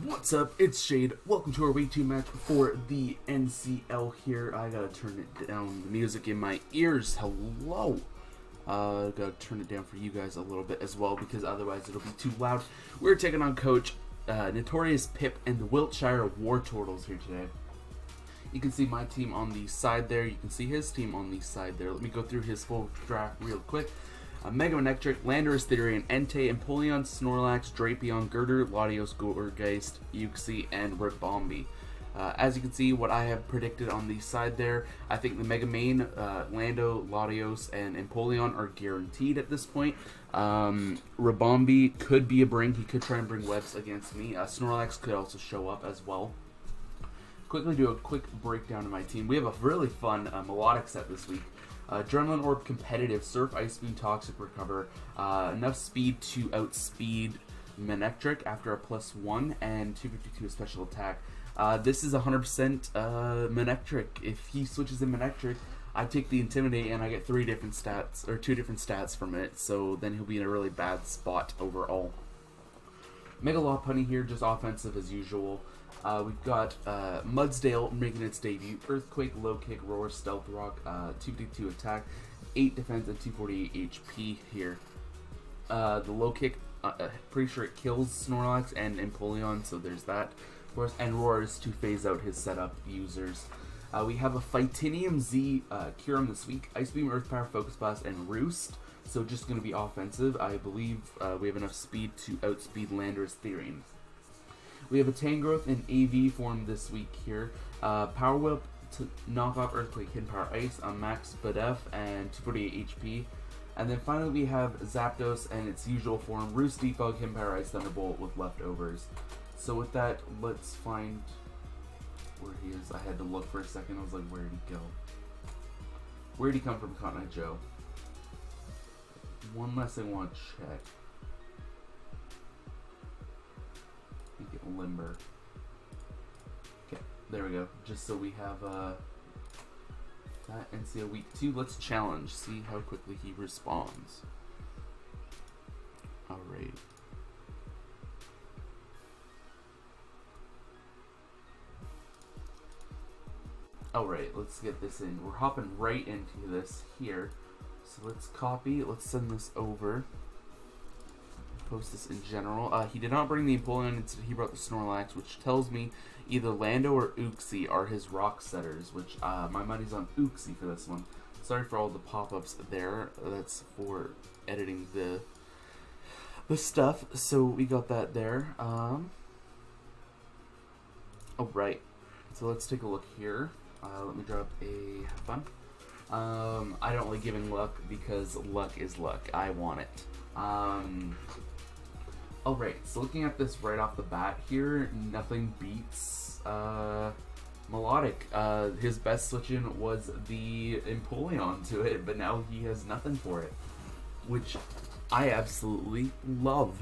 What's up? It's Shade. Welcome to our Week 2 match for the NCL here. I gotta turn it down, the music in my ears. Hello. Gotta turn it down for you guys a little bit as well because otherwise it'll be too loud. We're taking on Coach Notorious Pip and the Wiltshire Wartortles here today. You can see my team on the side there. You can see his team on the side there. Let me go through his full draft real quick. Mega Manectric, Landorus, Therian, Entei, Empoleon, Snorlax, Drapion, Girder, Latios, Gourgeist, Uxie, and Ribombee. As you can see, what I have predicted on the side there, I think the Mega Main, Lando, Latios, and Empoleon are guaranteed at this point. Ribombee could be a bring. He could try and bring webs against me. Snorlax could also show up as well. Quickly do a quick breakdown of my team. We have a really fun melodic set this week. Adrenaline Orb Competitive, Surf, Ice Beam, Toxic Recover, enough speed to outspeed Manectric after a +1, and 252 special attack. This is 100% Manectric. If he switches in Manectric, I take the Intimidate and I get 3 different stats, or 2 different stats from it, so then he'll be in a really bad spot overall. Mega Lopunny here, just offensive as usual. We've got Mudsdale making its debut. Earthquake, Low Kick, Roar, Stealth Rock, 252 attack, 8 defense, and 248 HP here. The Low Kick, pretty sure it kills Snorlax and Empoleon, so there's that. Of course, and Roar is to phase out his setup users. We have a Fightinium Z Kyurem this week. Ice Beam, Earth Power, Focus Blast, and Roost. So just going to be offensive. I believe we have enough speed to outspeed Landorus Therian. We have a Tangrowth in AV form this week here. Power Whip to knock off Earthquake, Hidden Power Ice on max Badef and 248 HP. And then finally we have Zapdos and its usual form, Roost, Defog, Hidden Power Ice, Thunderbolt with leftovers. So with that, let's find where he is. I had to look for a second. I was like, where did he go? Where did he come from, Cotton Eye Joe? One last thing I want to check. Get Limber. Okay, there we go. Just so we have that NCL Week 2. Let's challenge. See how quickly he responds. Alright. Alright, let's get this in. We're hopping right into this here. So let's copy. Let's send this over. Post this in general. He did not bring the Empoleon, instead he brought the Snorlax, which tells me either Lando or Uxie are his rock setters, which my money's on Uxie for this one. Sorry for all the pop-ups there. That's for editing the stuff. So we got that there. Alright. So let's take a look here. Let me drop a have fun. I don't like giving luck because luck is luck. I want it. Alright, so looking at this right off the bat here, nothing beats Melodic. His best switch-in was the Empoleon to it, but now he has nothing for it, which I absolutely love.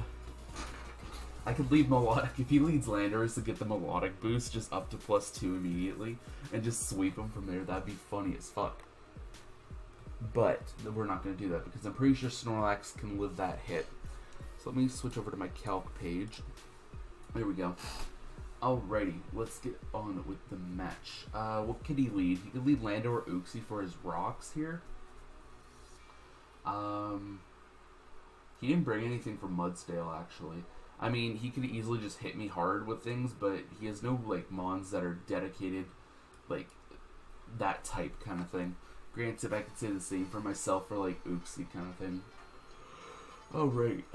I could leave Melodic, if he leads Landorus to get the Melodic boost just up to +2 immediately, and just sweep him from there. That'd be funny as fuck. But we're not going to do that because I'm pretty sure Snorlax can live that hit. So let me switch over to my calc page. There we go. Alrighty, let's get on with the match. What could he lead? He could lead Lando or Uxie for his rocks here. He didn't bring anything for Mudsdale, actually. I mean, he could easily just hit me hard with things, but he has no, like, mons that are dedicated, like, that type kind of thing. Granted, I could say the same for myself for, like, Uxie kind of thing. Alright,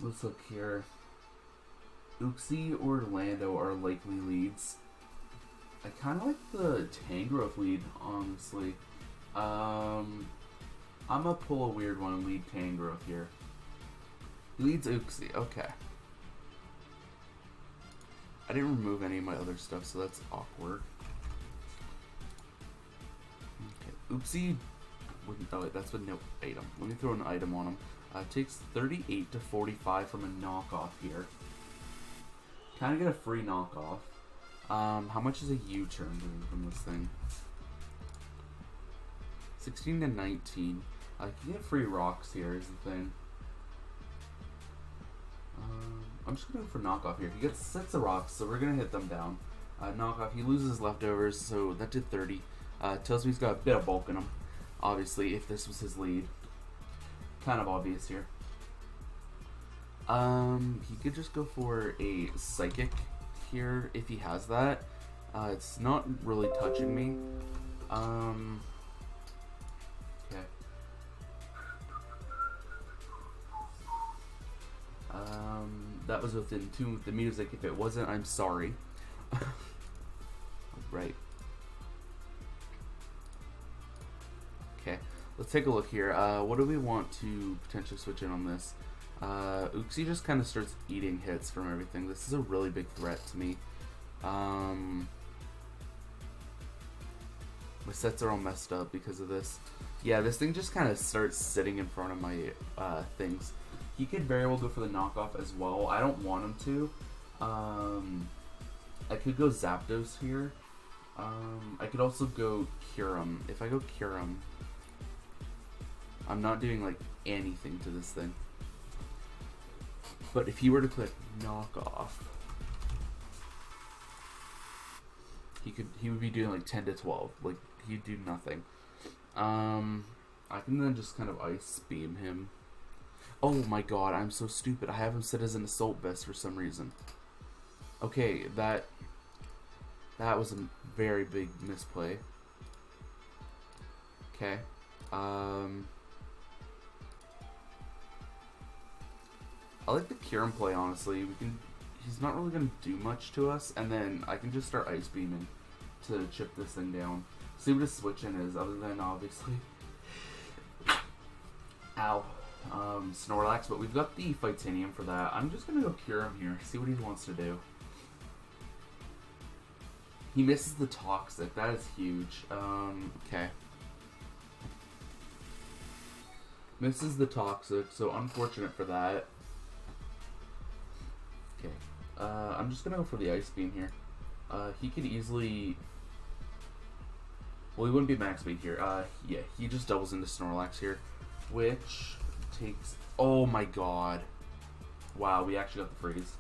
let's look here. Uxie or Lando are likely leads. I kind of like the Tangrowth lead, honestly. I'm gonna pull a weird one and lead Tangrowth here. He leads Uxie, okay. I didn't remove any of my other stuff, so that's awkward. Okay, Uxie. Oh wait, that's with no item. Let me throw an item on him. Takes 38 to 45 from a knockoff here. Kind of get a free knockoff. How much is a U-turn doing from this thing? 16 to 19. I can get free rocks here is the thing. I'm just going to go for knockoff here. He gets 6 of rocks, so we're going to hit them down. Knockoff, he loses leftovers, so that did 30. Tells me he's got a bit of bulk in him. Obviously, if this was his lead. Kind of obvious here. He could just go for a psychic here if he has that. It's not really touching me. Okay. That was within tune with the music. If it wasn't, I'm sorry. Right. Okay, let's take a look here. What do we want to potentially switch in on this? Uxie just kind of starts eating hits from everything. This is a really big threat to me. My sets are all messed up because of this. Yeah, this thing just kind of starts sitting in front of my things. He could very well go for the knockoff as well. I don't want him to. I could go Zapdos here. I could also go Kyurem. If I go Kyurem, I'm not doing like anything to this thing. But if he were to click knockoff, he would be doing like 10 to 12. Like he'd do nothing. I can then just kind of ice beam him. Oh my god, I'm so stupid. I have him set as an assault vest for some reason. Okay, that was a very big misplay. Okay. I like the Kyurem play, honestly. He's not really going to do much to us, and then I can just start ice beaming to chip this thing down. See what his switch in is, other than obviously ow, Snorlax, but we've got the Fightinium for that. I'm just going to go Kyurem here, see what he wants to do. He misses the Toxic, that is huge. Okay. Misses the Toxic, so unfortunate for that. Okay. I'm just gonna go for the Ice Beam here. He could easily... Well, he wouldn't be max speed here. Yeah, he just doubles into Snorlax here, which takes... Oh my god. Wow, we actually got the freeze.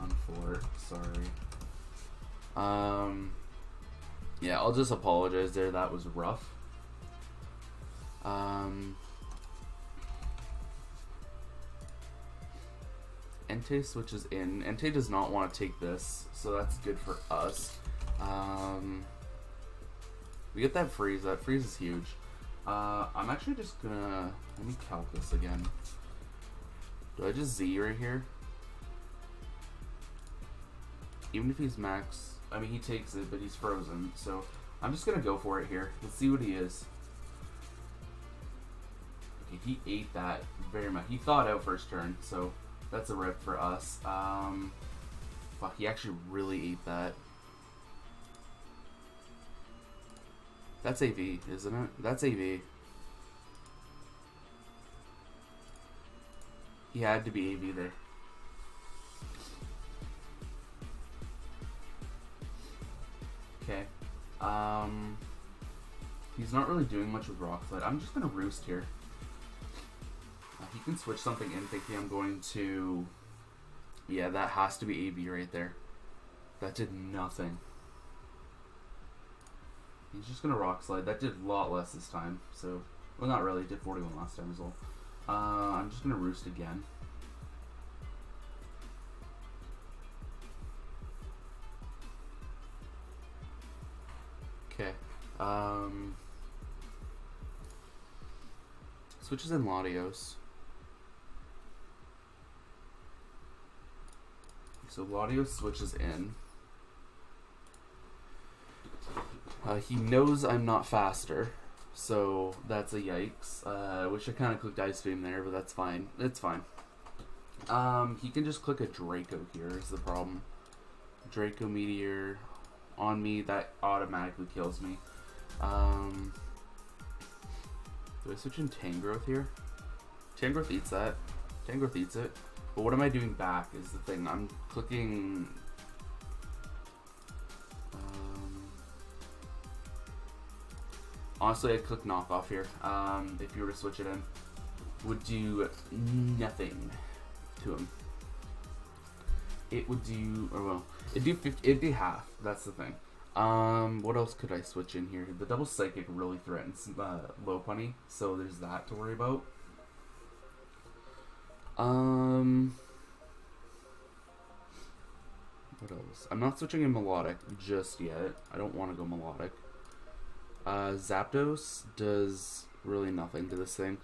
On 4, sorry. Yeah, I'll just apologize there, that was rough. Entei switches in. Entei does not want to take this, so that's good for us. We get that freeze. That freeze is huge. I'm actually just gonna... Let me calc this again. Do I just Z right here? Even if he's max... I mean, he takes it, but he's frozen, so I'm just gonna go for it here. Let's see what he is. Okay, he ate that very much. He thawed out first turn, so that's a rip for us. Fuck, he actually really ate that. That's AV, isn't it? That's AV. He had to be AV there. Okay. He's not really doing much with Rock Slide. I'm just gonna Roost here. He can switch something in thinking I'm going to... Yeah, that has to be AV right there. That did nothing. He's just gonna Rock Slide. That did a lot less this time. So, well, not really. It did 41 last time as well. I'm just gonna Roost again. Okay. Switches in Latios. So Latios switches in. He knows I'm not faster, so that's a yikes. I wish I kind of clicked Ice Beam there, but that's fine. It's fine. He can just click a Draco here is the problem. Draco Meteor on me, that automatically kills me. Do I switch in Tangrowth here? Tangrowth eats that. Tangrowth eats it. But what am I doing back is the thing. I'm clicking... honestly, I'd click Knockoff here. If you were to switch it in. Would do nothing to him. it would do, or well, it'd be half. That's the thing. What else could I switch in here? The double psychic really threatens low punny, so there's that to worry about. What else? I'm not switching in melodic just yet. I don't want to go melodic. Zapdos does really nothing to this thing.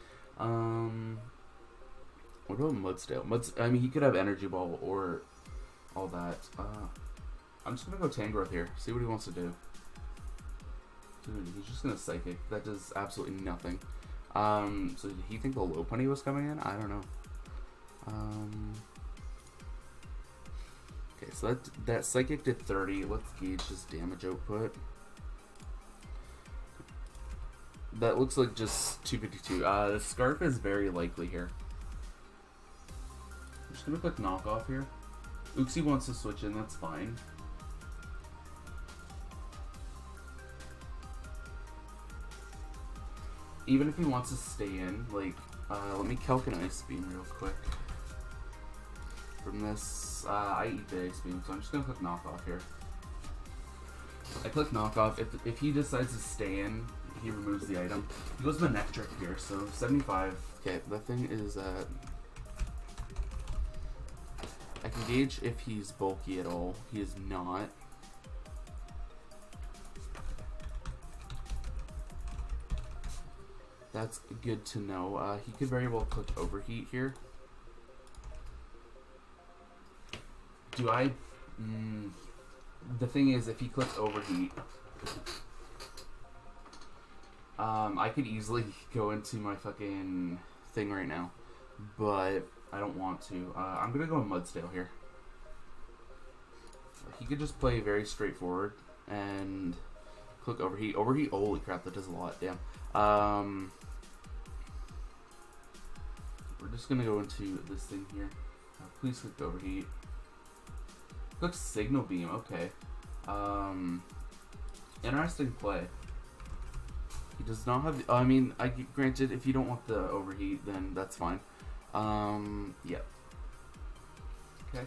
What about Mudsdale? I mean, he could have Energy Ball or all that. I'm just gonna go Tangrowth here. See what he wants to do. Dude, he's just gonna Psychic. That does absolutely nothing. So did he think the low punny was coming in? I don't know. Okay, so that Psychic did 30. Let's gauge his damage output. That looks like just 252. The Scarf is very likely here. I'm just gonna click knockoff here. Uxie wants to switch in, that's fine. Even if he wants to stay in, like, let me calc an Ice Beam real quick. From this, I eat the Ice Beam, so I'm just gonna click knockoff here. I click knockoff. If he decides to stay in, he removes the item. He goes Manectric here, so 75. Okay, that thing is I can gauge if he's bulky at all. He is not. That's good to know. He could very well click Overheat here. Do I... the thing is, if he clicks Overheat, I could easily go into my fucking thing right now, but I don't want to. I'm gonna go Mudsdale here. He could just play very straightforward and click Overheat. Overheat, holy crap, that does a lot, damn. We're just gonna go into this thing here. Please click Overheat. Click Signal Beam, okay. Interesting play. He does not have, I mean, granted, if you don't want the Overheat, then that's fine. Yep. Okay.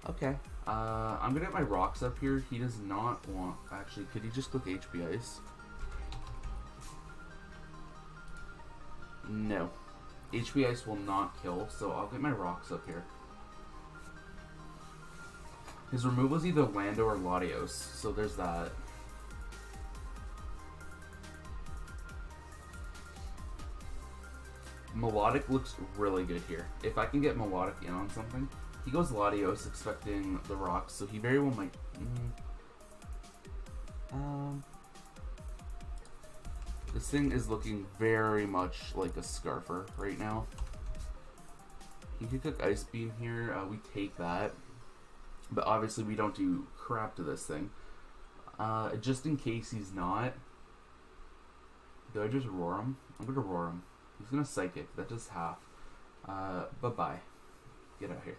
Okay. I'm gonna get my rocks up here. He does not want, actually, could he just click HP Ice? No. HP Ice will not kill, so I'll get my rocks up here. His removal is either Lando or Latios, so there's that. Melodic looks really good here. If I can get Melodic in on something, he goes Latios expecting the rocks, so he very well might. This thing is looking very much like a Scarfer right now. He could cook Ice Beam here. We take that. But obviously we don't do crap to this thing. Just in case he's not. Do I just roar him? I'm gonna roar him. He's gonna Psychic. That does half. Bye-bye. Get out here.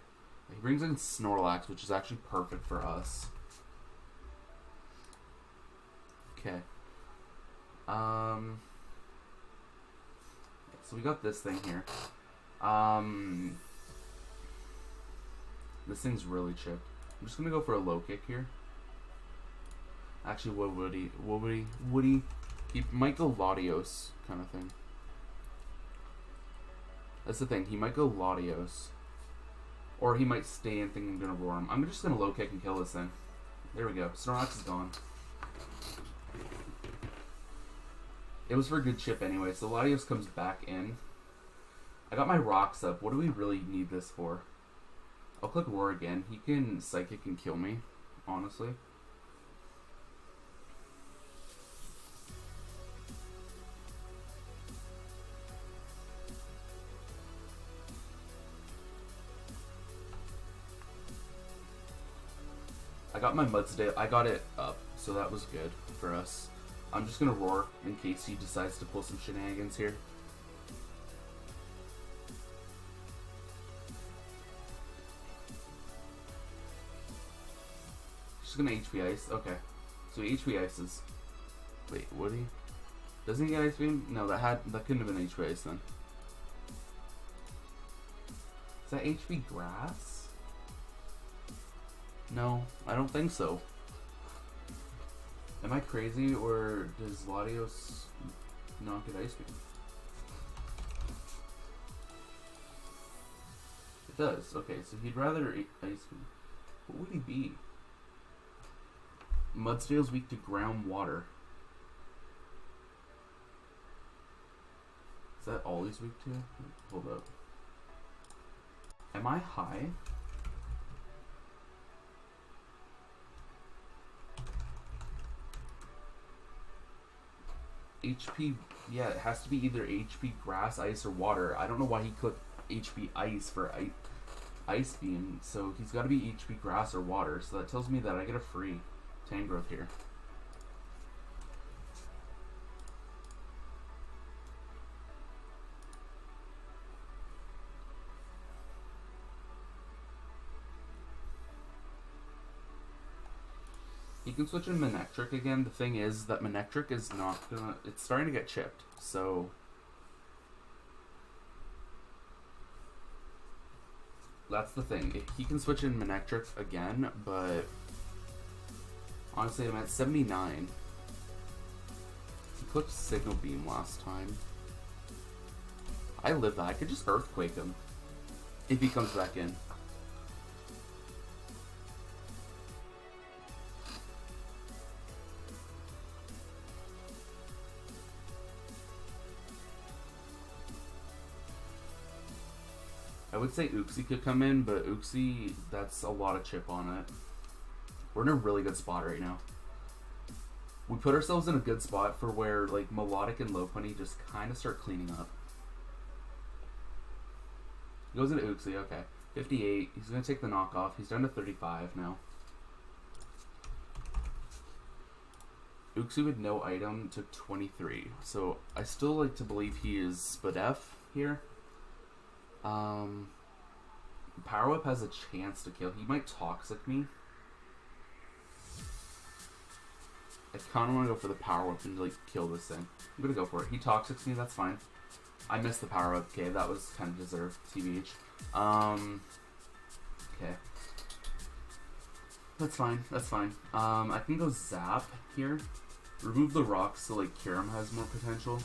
He brings in Snorlax, which is actually perfect for us. Okay. So we got this thing here. This thing's really chipped. I'm just gonna go for a low kick here. Actually, what would he? He might go Latios kind of thing. That's the thing. He might go Latios, or he might stay and think I'm gonna roar him. I'm just gonna low kick and kill this thing. There we go. Snorlax is gone. It was for a good chip anyway, so Latios comes back in. I got my rocks up. What do we really need this for? I'll click Roar again. He can Psychic and kill me, honestly. I got my Mudsdale. I got it up, so that was good for us. I'm just gonna Roar in case he decides to pull some shenanigans here. Just gonna HP Ice. Okay. So he HP Ices. Wait, would he? Doesn't he get Ice Beam? No, that couldn't have been HP Ice then. Is that HP Grass? No, I don't think so. Am I crazy, or does Latios not get Ice Beam? It does. Okay, so he'd rather Ice Beam. What would he be? Mudsdale's weak to ground water. Is that all he's weak to? Hold up. Am I high? HP, yeah, it has to be either HP, grass, ice, or water. I don't know why he clicked HP ice for ice beam, so he's got to be HP, grass, or water. So that tells me that I get a free Tangrowth here. He can switch in Manectric again. The thing is that Manectric is not gonna... It's starting to get chipped, so... That's the thing. He can switch in Manectric again, but... Honestly, I'm at 79. He clicked Signal Beam last time. I live that. I could just Earthquake him if he comes back in. I would say Uxie could come in, but Uxie, that's a lot of chip on it. We're in a really good spot right now. We put ourselves in a good spot for where like Melodic and Lopunny just kind of start cleaning up. He goes into Uxie, okay. 58, he's going to take the knockoff. He's down to 35 now. Uxie with no item took 23. So I still like to believe he is Spadef here. Power Whip has a chance to kill. He might Toxic me. I kind of want to go for the Power Whip and like kill this thing. I'm gonna go for it. He Toxics me, that's fine. I missed the Power Whip. Okay, that was kind of deserved, TBH. Okay. That's fine, that's fine. I can go Zap here. Remove the rocks so like Kyurem has more potential.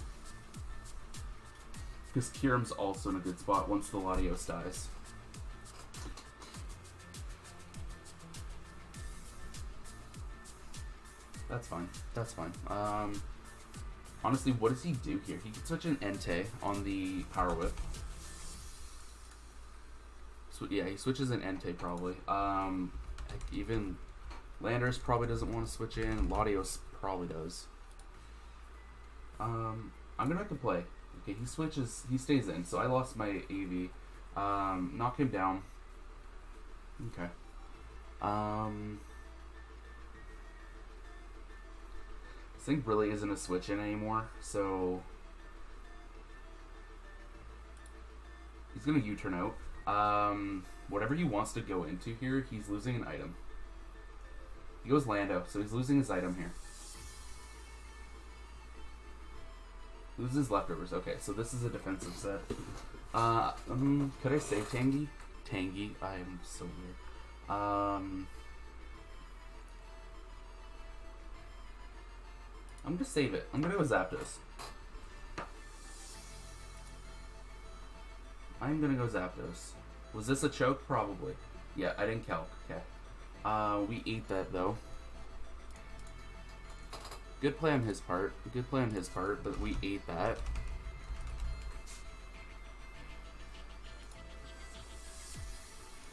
Because Kyurem's also in a good spot once the Latios dies. That's fine. That's fine. Honestly, what does he do here? He can switch an Entei on the Power Whip. So, yeah, he switches an Entei probably. Like even Landers probably doesn't want to switch in. Latios probably does. I'm gonna have to play. Okay, he switches. He stays in. So I lost my AV. Knock him down. Okay. This thing really isn't a switch in anymore, so he's gonna U-turn out. Whatever he wants to go into here, he's losing an item. He goes Lando, so he's losing his item here. Loses leftovers. Okay, so this is a defensive set. Could I save Tangy? Tangy. I am so weird. I'm gonna save it. I'm gonna go Zapdos. I'm gonna go Zapdos. Was this a choke? Probably. Yeah, I didn't calc. Okay. We ate that though. Good play on his part. Good play on his part, but we ate that.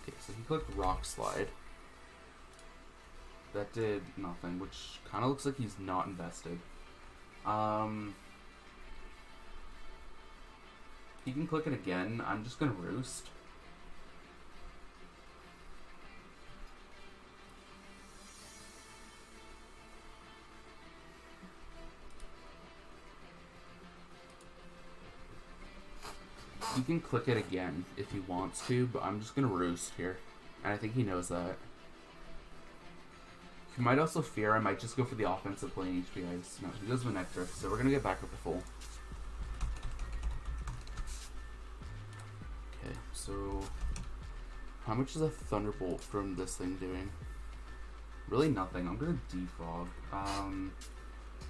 Okay, so he clicked Rock Slide. That did nothing, which kind of looks like he's not invested. He can click it again. I'm just gonna Roost. He can click it again if he wants to, but I'm just gonna Roost here. And I think he knows that. He might also fear I might just go for the offensive play in HP Ice. No, he goes Manectric, so we're gonna get back up to full. Okay, so how much is a Thunderbolt from this thing doing? Really nothing. I'm gonna defog.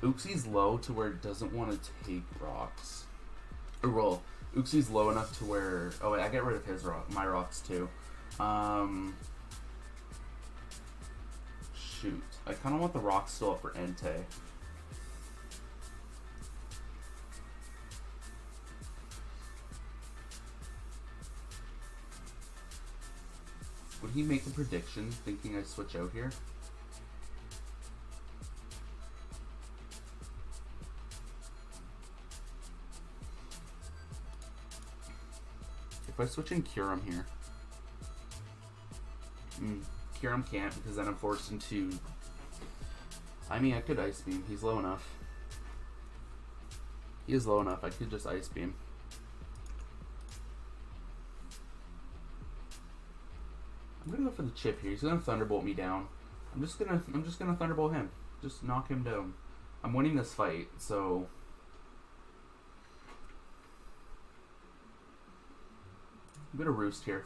Uxie's low to where it doesn't want to take rocks. Or roll. Uxie's low enough to where... Oh wait, I get rid of his my rocks too. Shoot. I kind of want the rocks still up for Entei. Would he make a prediction thinking I'd switch out here? If I switch in Kyurem here... Kyurem can't because then I'm forced into... I mean, I could Ice Beam. He's low enough. He is low enough. I could just Ice Beam. I'm gonna go for the chip here. He's gonna Thunderbolt me down. I'm just gonna Thunderbolt him. Just knock him down. I'm winning this fight, so... I'm gonna Roost here.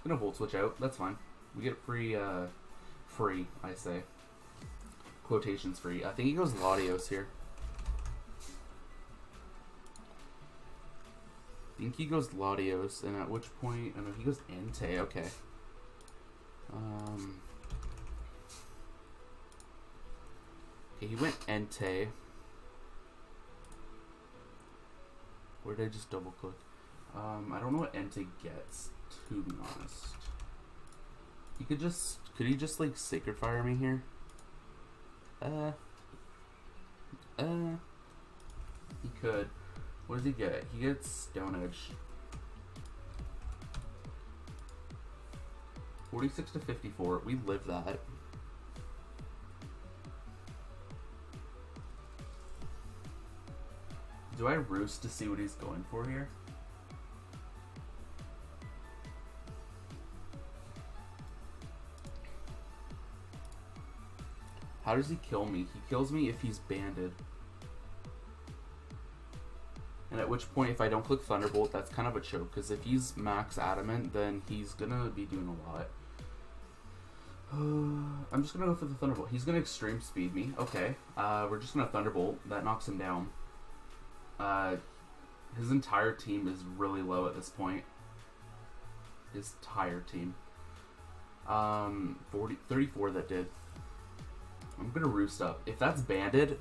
I'm gonna Volt Switch out. That's fine. We get free, I say. Quotations free. I think he goes Latios here. I think he goes Latios, and at which point... I know he goes Entei. Okay. Okay, he went Entei. Where did I just double click? I don't know what Entei gets, to be honest. He could he just like Sacred Fire me here? He could. What does he get? He gets Stone Edge. 46 to 54. We live that. Do I Roost to see what he's going for here? How does he kill me? He kills me if he's banded. And at which point, if I don't click Thunderbolt, that's kind of a choke. Because if he's max adamant, then he's going to be doing a lot. I'm just going to go for the Thunderbolt. He's going to extreme speed me. Okay. We're just going to Thunderbolt. That knocks him down. His entire team is really low at this point. His entire team. 34 that did. I'm going to Roost up. If that's banded,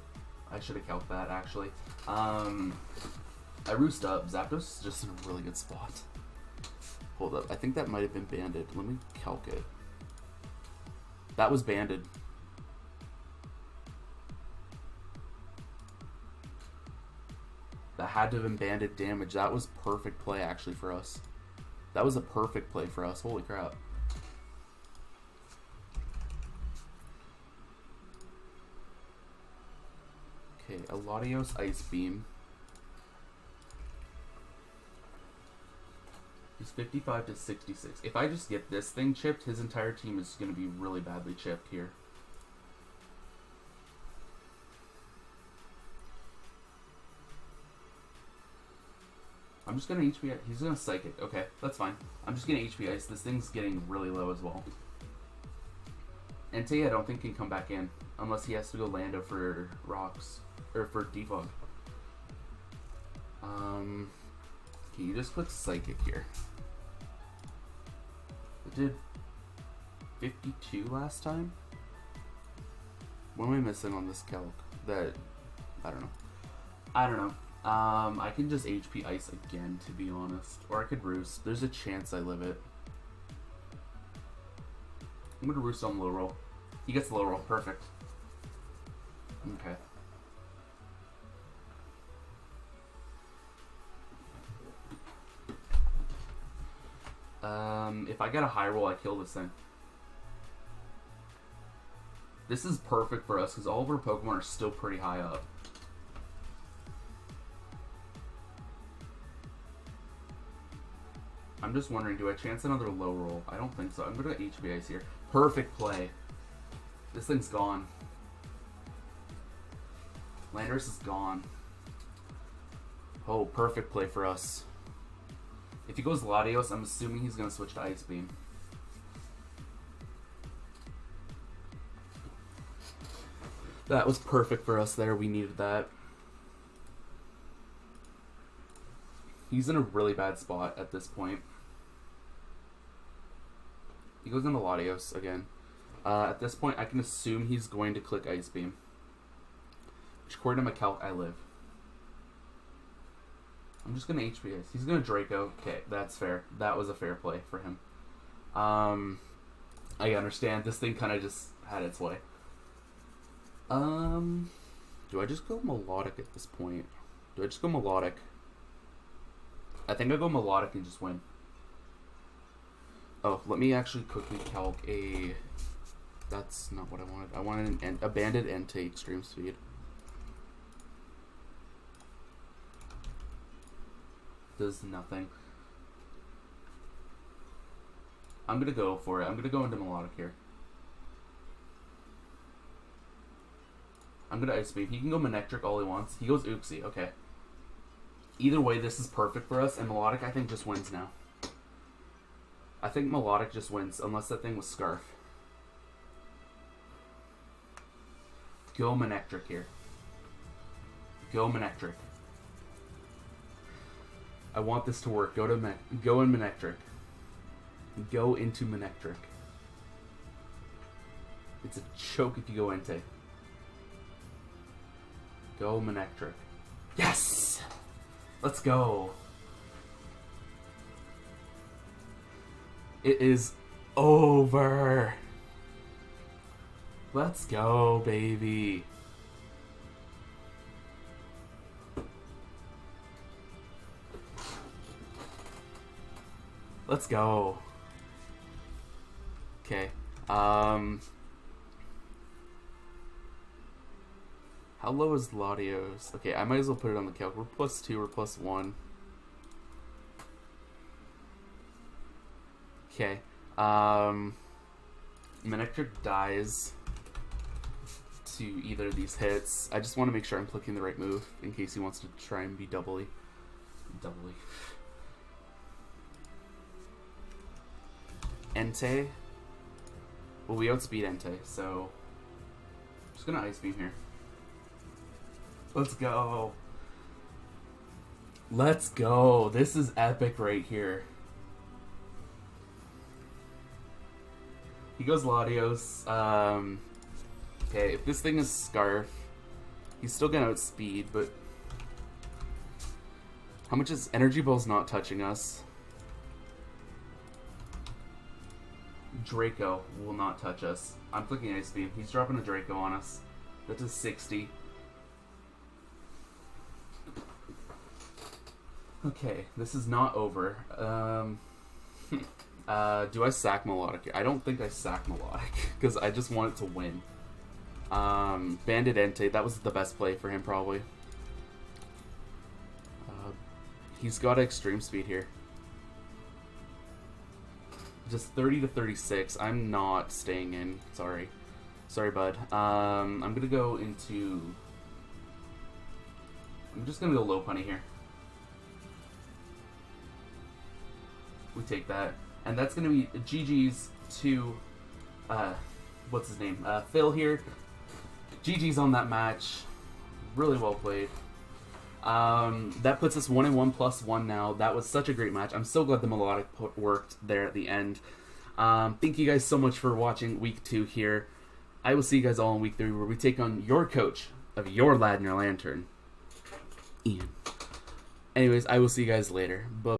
I should have calced that actually. I Roost up. Zapdos is just in a really good spot. Hold up. I think that might have been banded. Let me calc it. That was banded. That had to have been banded damage. That was perfect play actually for us. That was a perfect play for us. Holy crap. Okay, a Latios Ice Beam. He's 55 to 66. If I just get this thing chipped, his entire team is going to be really badly chipped here. I'm just going to HP Ice. He's going to Psychic. Okay, that's fine. I'm just going to HP Ice. This thing's getting really low as well. Entei I don't think can come back in. Unless he has to go Lando for rocks. Or for defog. Okay, you just click Psychic here. It did 52 last time? What am I missing on this calc? That, I don't know. I don't know. I can just HP Ice again, to be honest. Or I could Roost. There's a chance I live it. I'm gonna Roost on low roll. He gets low roll. Perfect. Okay. If I get a high roll, I kill this thing. This is perfect for us because all of our Pokemon are still pretty high up. I'm just wondering, do I chance another low roll? I don't think so. I'm going to HP Ice here. Perfect play. This thing's gone. Landorus is gone. Oh, perfect play for us. If he goes Latios, I'm assuming he's going to switch to Ice Beam. That was perfect for us there. We needed that. He's in a really bad spot at this point. He goes into Latios again. At this point, I can assume he's going to click Ice Beam. Which, according to my calc, I live. I'm just going to HP Ice. He's going to Draco. Okay, that's fair. That was a fair play for him. I understand. This thing kind of just had its way. Do I just go Melodic at this point? Do I just go Melodic? I think I go Melodic and just win. Oh, let me actually quickly calc a... That's not what I wanted. I wanted a Banded Entei Extreme Speed. Does nothing. I'm gonna go for it. I'm gonna go into Melodic here. I'm gonna Ice Beam. He can go Manectric all he wants. He goes Uxie. Okay. Either way, this is perfect for us, and Melodic, I think, just wins now. I think Melodic just wins, unless that thing was Scarf. Go Manectric here. Go Manectric. I want this to work. Go in Manectric. Go into Manectric. It's a choke if you go Entei. Go Manectric. Yes! Let's go. It is over. Let's go, baby. Let's go. Okay. How low is Latios? Okay, I might as well put it on the calc. We're +2, we're +1. Okay. Manectric dies to either of these hits. I just want to make sure I'm clicking the right move in case he wants to try and be doubly. Entei. Well, we outspeed Entei, so I'm just gonna Ice Beam here. Let's go. Let's go. This is epic right here. He goes Latios. Okay, if this thing is Scarf, he's still gonna outspeed, but how much is Energy Ball's not touching us? Draco will not touch us. I'm clicking Ice Beam. He's dropping a Draco on us. That's a 60. Okay, this is not over. Do I sack Melodic? I don't think I sack Melodic, because I just want it to win. Banded Entei, that was the best play for him, probably. He's got extreme speed here. Just 30 to 36. I'm not staying in. Sorry. Sorry, bud. I'm going to go into... I'm just going to go low punny here. We take that. And that's going to be GG's to... what's his name? Phil here. GG's on that match. Really well played. That puts us 1-1 +1 now. That was such a great match. I'm so glad the Melodic worked there at the end. Thank you guys so much for watching week 2 here. I will see you guys all in week 3 where we take on your coach of your Ladner Lantern, Ian. Anyways, I will see you guys later. Bye.